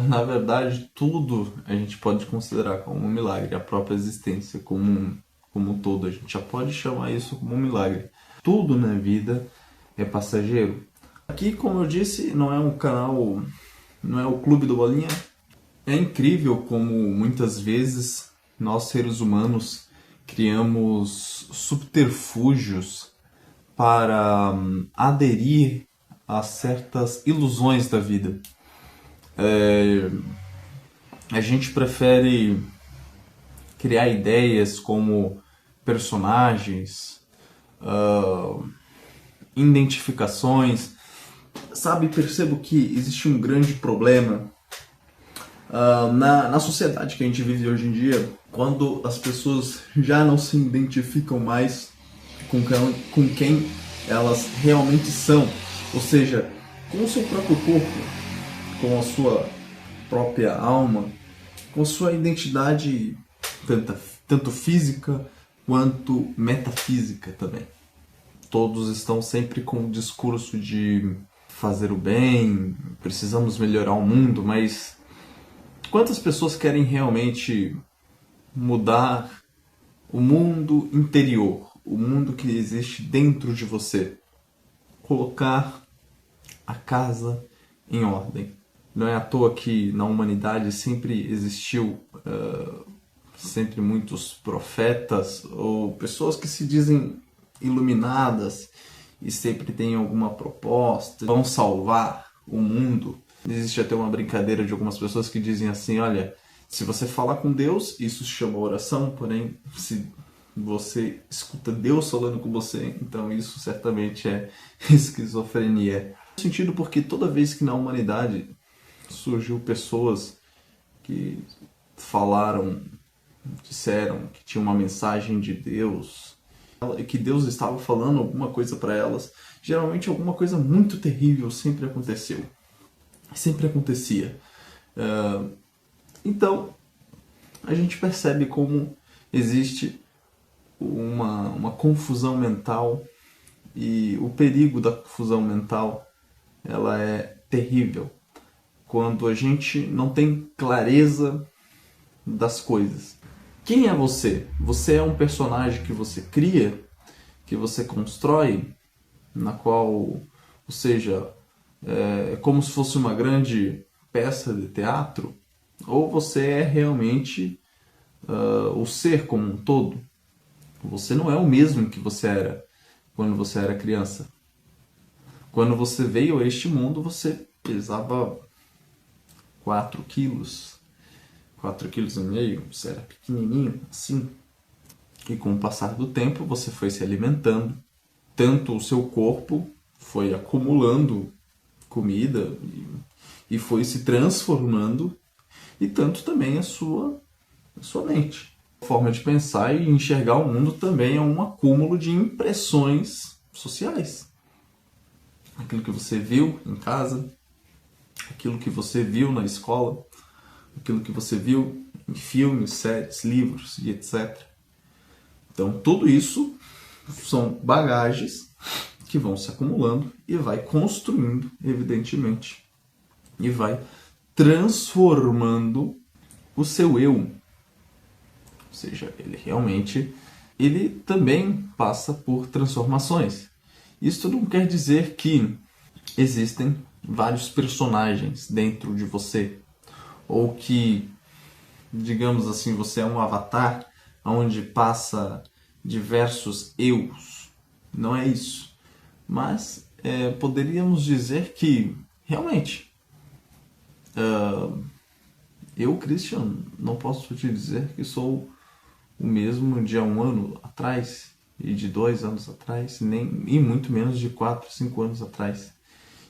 Na verdade, tudo a gente pode considerar como um milagre, a própria existência como um todo. A gente já pode chamar isso como um milagre. Tudo na vida é passageiro. Aqui, como eu disse, não é um canal, não é o Clube do Bolinha. É incrível como muitas vezes nós, seres humanos, criamos subterfúgios para aderir a certas ilusões da vida. A gente prefere criar ideias como personagens, identificações. Sabe, percebo que existe um grande problema na sociedade que a gente vive hoje em dia, quando as pessoas já não se identificam mais com quem elas realmente são. Ou seja, com o seu próprio corpo, com a sua própria alma, com a sua identidade tanto física quanto metafísica também. Todos estão sempre com o discurso de fazer o bem, precisamos melhorar o mundo, mas quantas pessoas querem realmente mudar o mundo interior, o mundo que existe dentro de você? Colocar a casa em ordem. Não é à toa que na humanidade sempre existiu sempre muitos profetas ou pessoas que se dizem iluminadas e sempre têm alguma proposta, vão salvar o mundo. Existe até uma brincadeira de algumas pessoas que dizem assim, olha, se você falar com Deus, isso se chama oração, porém, se você escuta Deus falando com você, então isso certamente é esquizofrenia. No sentido porque toda vez que na humanidade surgiu pessoas que falaram, disseram que tinha uma mensagem de Deus, que Deus estava falando alguma coisa para elas, geralmente alguma coisa muito terrível sempre aconteceu. Sempre acontecia. Então, a gente percebe como existe uma confusão mental e o perigo da confusão mental ela é terrível quando a gente não tem clareza das coisas. Quem é você? Você é um personagem que você cria, que você constrói, na qual, ou seja, é como se fosse uma grande peça de teatro, ou você é realmente o ser como um todo? Você não é o mesmo que você era quando você era criança. Quando você veio a este mundo, você pesava 4 quilos, 4,5 kg, você era pequenininho, assim. E com o passar do tempo, você foi se alimentando, tanto o seu corpo foi acumulando comida e foi se transformando, e tanto também a sua mente. A forma de pensar e enxergar o mundo também é um acúmulo de impressões sociais. Aquilo que você viu em casa, aquilo que você viu na escola, aquilo que você viu em filmes, séries, livros e etc. Então, tudo isso são bagagens que vão se acumulando e vai construindo, evidentemente, e vai transformando o seu eu. Ou seja, ele também passa por transformações. Isso não quer dizer que existem vários personagens dentro de você, ou que, digamos assim, você é um avatar onde passa diversos eus. Não é isso. Mas poderíamos dizer que, realmente, eu, Christian, não posso te dizer que sou o mesmo de há um ano atrás, e de 2 anos atrás, e muito menos de 4, 5 anos atrás,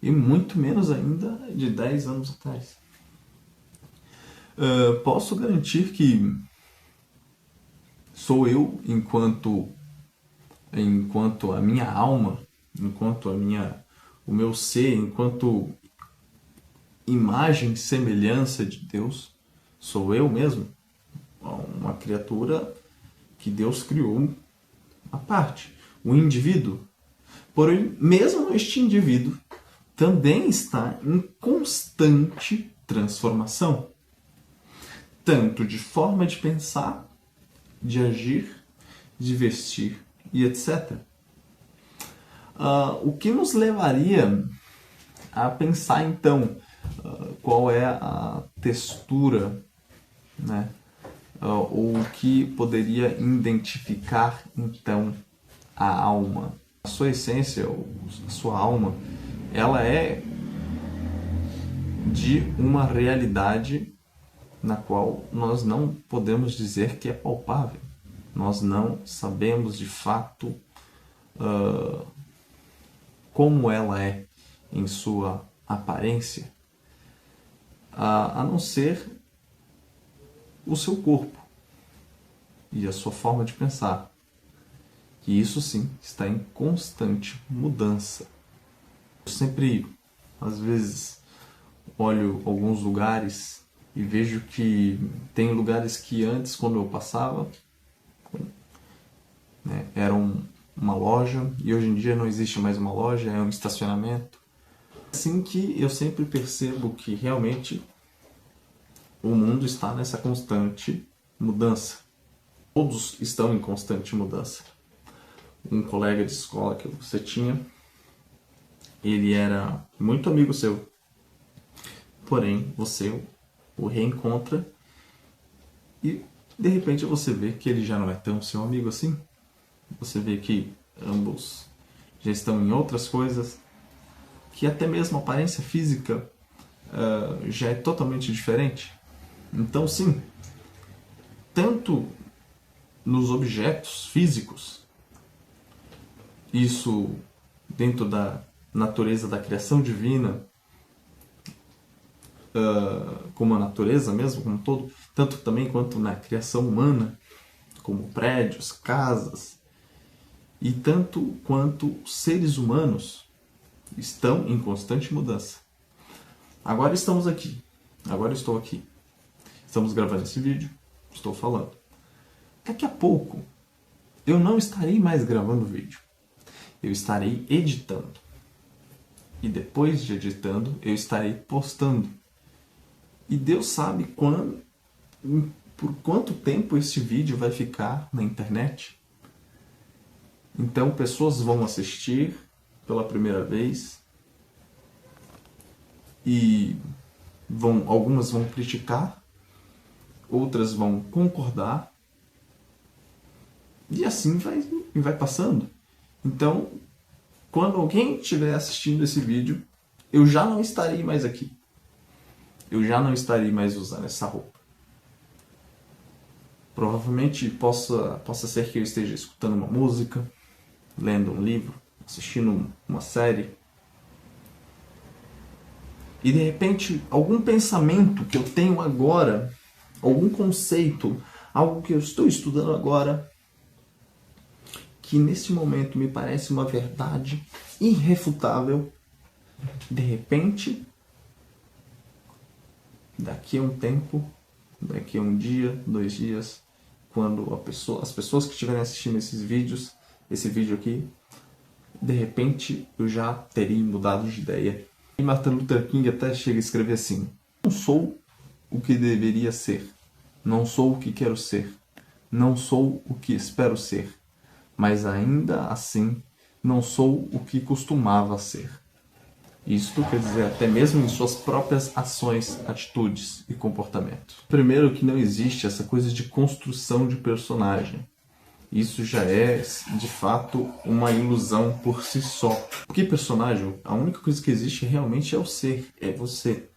e muito menos ainda de 10 anos atrás. Posso garantir que sou eu enquanto a minha alma, enquanto o meu ser, enquanto imagem e semelhança de Deus, sou eu mesmo, uma criatura que Deus criou à parte, um indivíduo. Porém, mesmo este indivíduo também está em constante transformação, tanto de forma de pensar, de agir, de vestir e etc. O que nos levaria a pensar então qual é a textura, né? Ou o que poderia identificar então a alma. A sua essência, a sua alma, ela é de uma realidade na qual nós não podemos dizer que é palpável. Nós não sabemos de fato como ela é em sua aparência, a não ser o seu corpo e a sua forma de pensar. E isso sim está em constante mudança. Eu sempre, às vezes, olho alguns lugares e vejo que tem lugares que antes, quando eu passava, né, eram uma loja, e hoje em dia não existe mais uma loja, é um estacionamento. Assim que eu sempre percebo que realmente o mundo está nessa constante mudança. Todos estão em constante mudança. Um colega de escola que você tinha, ele era muito amigo seu, porém você o reencontra e de repente você vê que ele já não é tão seu amigo assim. Você vê que ambos já estão em outras coisas, que até mesmo a aparência física já é totalmente diferente. Então sim, tanto nos objetos físicos, isso dentro da natureza da criação divina, como a natureza mesmo, como um todo, tanto também quanto na criação humana, como prédios, casas, e tanto quanto seres humanos estão em constante mudança. Agora estamos aqui, agora estou aqui, estamos gravando esse vídeo, estou falando. Daqui a pouco eu não estarei mais gravando vídeo, eu estarei editando. E depois de editando, eu estarei postando. E Deus sabe por quanto tempo este vídeo vai ficar na internet. Então, pessoas vão assistir pela primeira vez e algumas vão criticar, outras vão concordar, e assim vai passando. Então, quando alguém estiver assistindo esse vídeo, eu já não estarei mais aqui. Eu já não estarei mais usando essa roupa. Provavelmente possa ser que eu esteja escutando uma música, lendo um livro, assistindo uma série. E de repente, algum pensamento que eu tenho agora, algum conceito, algo que eu estou estudando agora, que neste momento me parece uma verdade irrefutável, de repente, daqui a um tempo, daqui a um dia, 2 dias, quando as pessoas que estiverem assistindo esse vídeo aqui, de repente eu já teria mudado de ideia. E Martin Luther King até chega a escrever assim: não sou o que deveria ser, não sou o que quero ser, não sou o que espero ser, mas ainda assim não sou o que costumava ser. Isto quer dizer até mesmo em suas próprias ações, atitudes e comportamentos. Primeiro, que não existe essa coisa de construção de personagem. Isso já é, de fato, uma ilusão por si só. Porque personagem, a única coisa que existe realmente é o ser, é você.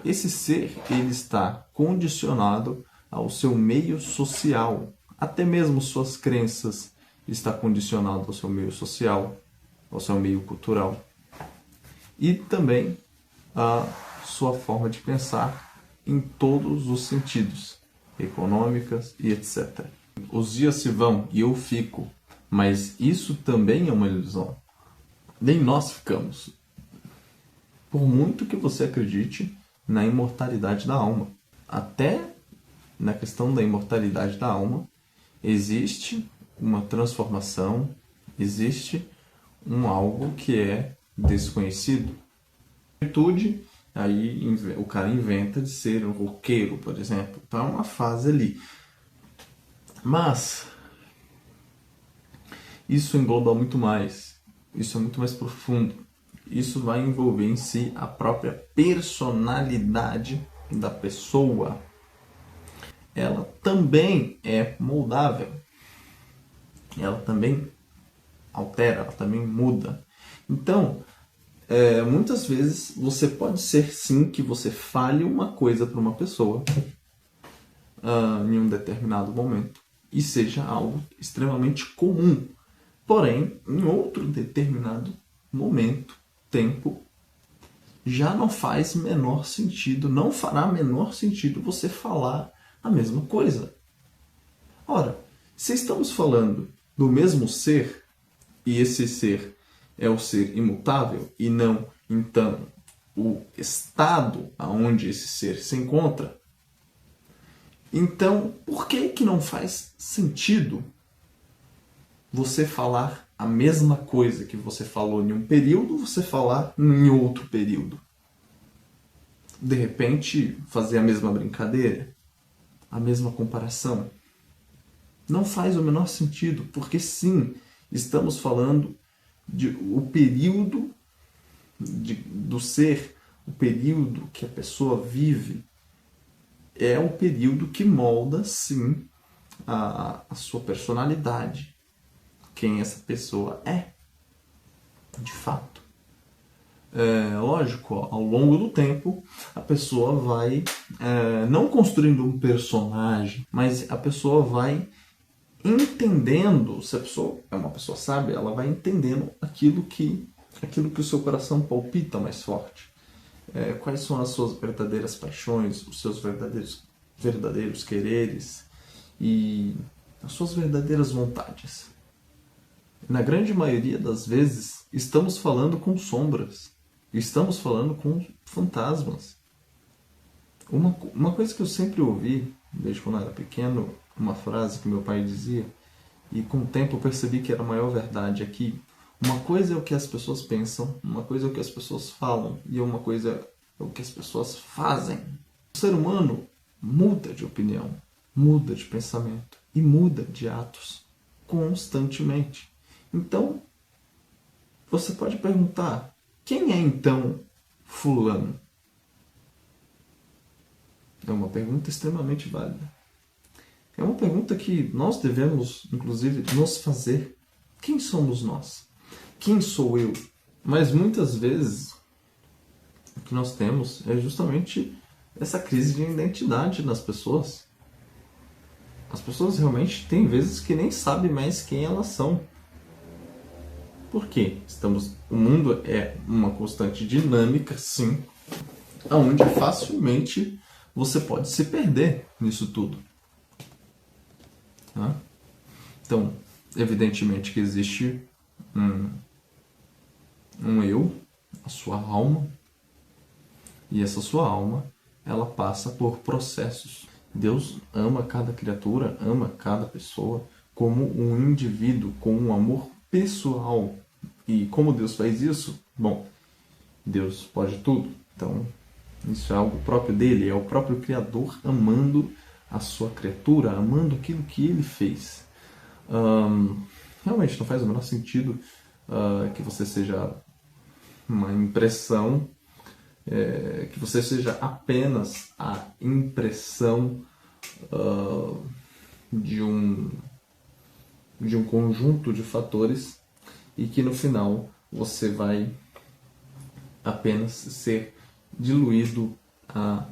Esse ser, ele está condicionado ao seu meio social. Até mesmo suas crenças está condicionado ao seu meio social, ao seu meio cultural. E também a sua forma de pensar em todos os sentidos, econômicas e etc. Os dias se vão e eu fico, mas isso também é uma ilusão. Nem nós ficamos. Por muito que você acredite na imortalidade da alma. Até na questão da imortalidade da alma, existe uma transformação, existe algo que é desconhecido. A virtude Aí o cara inventa de ser um roqueiro, por exemplo. Então é uma fase ali. Mas isso engloba muito mais. Isso é muito mais profundo. Isso vai envolver em si a própria personalidade da pessoa. Ela também é moldável. Ela também altera, ela também muda. Então, muitas vezes você pode ser sim que você fale uma coisa para uma pessoa em um determinado momento e seja algo extremamente comum. Porém, em outro determinado momento, tempo, já não faz menor sentido, não fará menor sentido você falar a mesma coisa. Ora, se estamos falando do mesmo ser, e esse ser é o ser imutável e não, então, o estado aonde esse ser se encontra, então, por que não faz sentido você falar a mesma coisa que você falou em um período, você falar em outro período? De repente, fazer a mesma brincadeira, a mesma comparação. Não faz o menor sentido, porque sim, estamos falando de o período do ser, o período que a pessoa vive, é o período que molda, sim, a sua personalidade, quem essa pessoa é, de fato. Lógico, ao longo do tempo, a pessoa vai, não construindo um personagem, mas a pessoa vai entendendo, se a pessoa é uma pessoa sábia, ela vai entendendo aquilo que o seu coração palpita mais forte. Quais são as suas verdadeiras paixões, os seus verdadeiros quereres e as suas verdadeiras vontades. Na grande maioria das vezes, estamos falando com sombras, estamos falando com fantasmas. Uma coisa que eu sempre ouvi, desde quando eu era pequeno, uma frase que meu pai dizia, e com o tempo eu percebi que era a maior verdade aqui. Uma coisa é o que as pessoas pensam, uma coisa é o que as pessoas falam, e uma coisa é o que as pessoas fazem. O ser humano muda de opinião, muda de pensamento e muda de atos constantemente. Então, você pode perguntar, quem é então fulano? É uma pergunta extremamente válida. É uma pergunta que nós devemos, inclusive, nos fazer. Quem somos nós? Quem sou eu? Mas muitas vezes o que nós temos é justamente essa crise de identidade nas pessoas. As pessoas realmente têm vezes que nem sabem mais quem elas são. Por quê? O mundo é uma constante dinâmica, sim, onde facilmente você pode se perder nisso tudo. Tá? Então, evidentemente que existe um eu, a sua alma, e essa sua alma, ela passa por processos. Deus ama cada criatura, ama cada pessoa como um indivíduo, com um amor pessoal. E como Deus faz isso? Bom, Deus pode tudo. Então, isso é algo próprio dele, é o próprio Criador amando a sua criatura, amando aquilo que ele fez. Realmente não faz o menor sentido que você seja uma impressão, que você seja apenas a impressão de um conjunto de fatores e que no final você vai apenas ser diluído a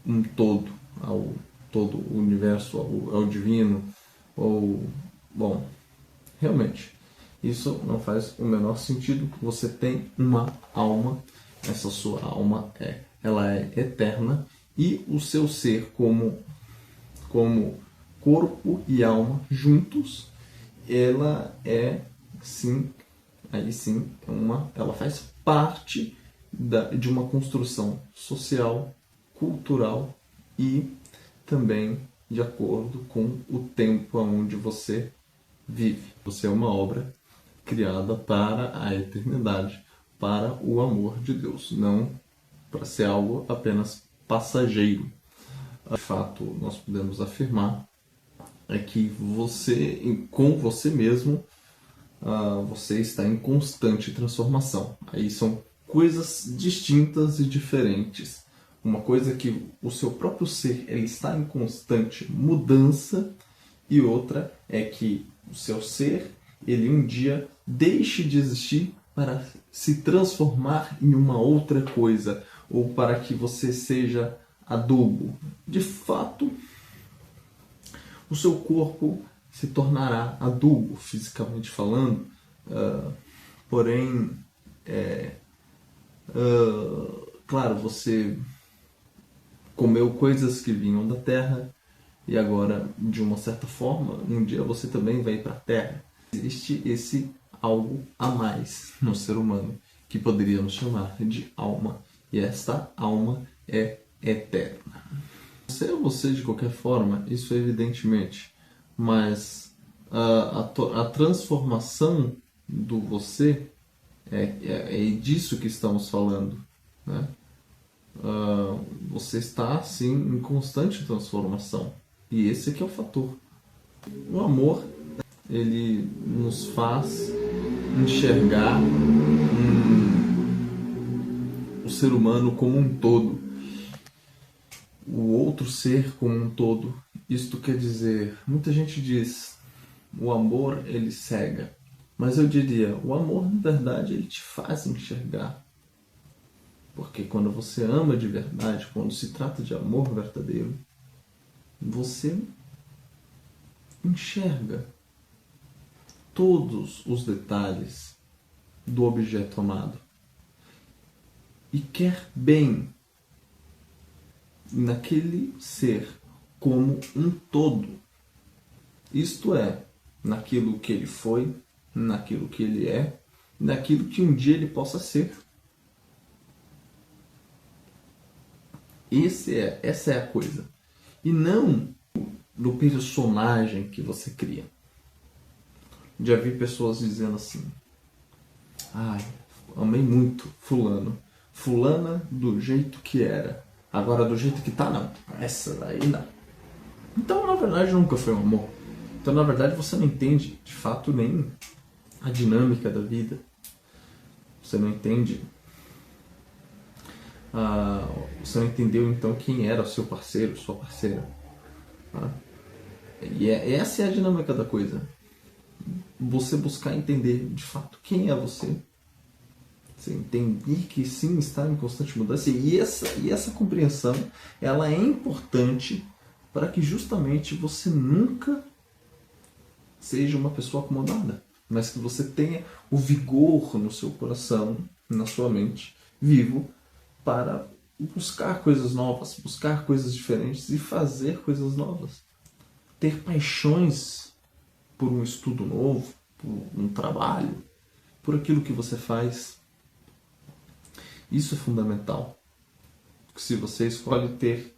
um todo, ao todo o universo, ao divino, bom, realmente, isso não faz o menor sentido. Você tem uma alma, essa sua alma ela é eterna, e o seu ser como corpo e alma juntos, ela é sim, aí sim, ela faz parte de uma construção social, cultural e também de acordo com o tempo onde você vive. Você é uma obra criada para a eternidade, para o amor de Deus, não para ser algo apenas passageiro. De fato, nós podemos afirmar é que você, com você mesmo, você está em constante transformação. Aí são coisas distintas e diferentes. Uma coisa é que o seu próprio ser ele está em constante mudança e outra é que o seu ser ele um dia deixe de existir para se transformar em uma outra coisa ou para que você seja adubo. De fato, o seu corpo se tornará adubo, fisicamente falando, porém, claro, você comeu coisas que vinham da terra e agora, de uma certa forma, um dia você também vai para a terra. Existe esse algo a mais no ser humano, que poderíamos chamar de alma, e esta alma é eterna. Você é você de qualquer forma, isso evidentemente, mas a transformação do você é disso que estamos falando, né? Você está sim em constante transformação e esse aqui é o fator. O amor ele nos faz enxergar o ser humano como um todo, o outro ser como um todo. Isto quer dizer, muita gente diz, o amor ele cega, mas eu diria, o amor na verdade ele te faz enxergar. Porque quando você ama de verdade, quando se trata de amor verdadeiro, você enxerga todos os detalhes do objeto amado e quer bem naquele ser como um todo. Isto é, naquilo que ele foi, naquilo que ele é, naquilo que um dia ele possa ser. Essa é a coisa. E não do personagem que você cria. Já vi pessoas dizendo assim, ai, amei muito fulano. Fulana do jeito que era. Agora do jeito que tá, não. Essa daí não. Então, na verdade, nunca foi um amor. Então, na verdade, você não entende, de fato, nem a dinâmica da vida. Você não entende... você não entendeu então quem era o seu parceiro, sua parceira. E essa é a dinâmica da coisa. Você buscar entender de fato quem é você. Você entender que sim, está em constante mudança. E essa compreensão ela é importante para que justamente você nunca seja uma pessoa acomodada, mas que você tenha o vigor no seu coração, na sua mente, vivo, para buscar coisas novas, buscar coisas diferentes e fazer coisas novas. Ter paixões por um estudo novo, por um trabalho, por aquilo que você faz. Isso é fundamental. Se você escolhe ter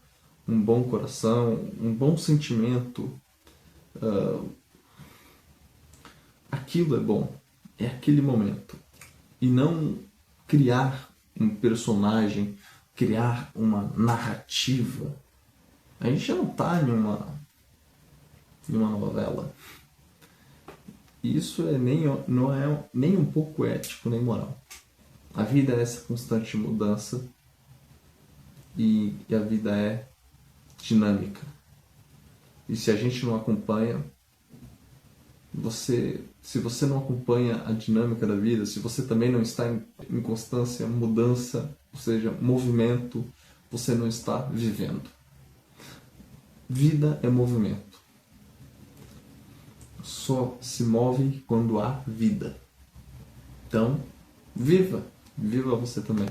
um bom coração, um bom sentimento, aquilo é bom, é aquele momento. E não criar um personagem, criar uma narrativa. A gente já não está em uma novela. Isso não é nem um pouco ético nem moral. A vida é essa constante mudança e a vida é dinâmica. E se a gente não acompanha, se você não acompanha a dinâmica da vida, se você também não está em constância, mudança, ou seja, movimento, você não está vivendo. Vida é movimento. Só se move quando há vida. Então, viva! Viva você também!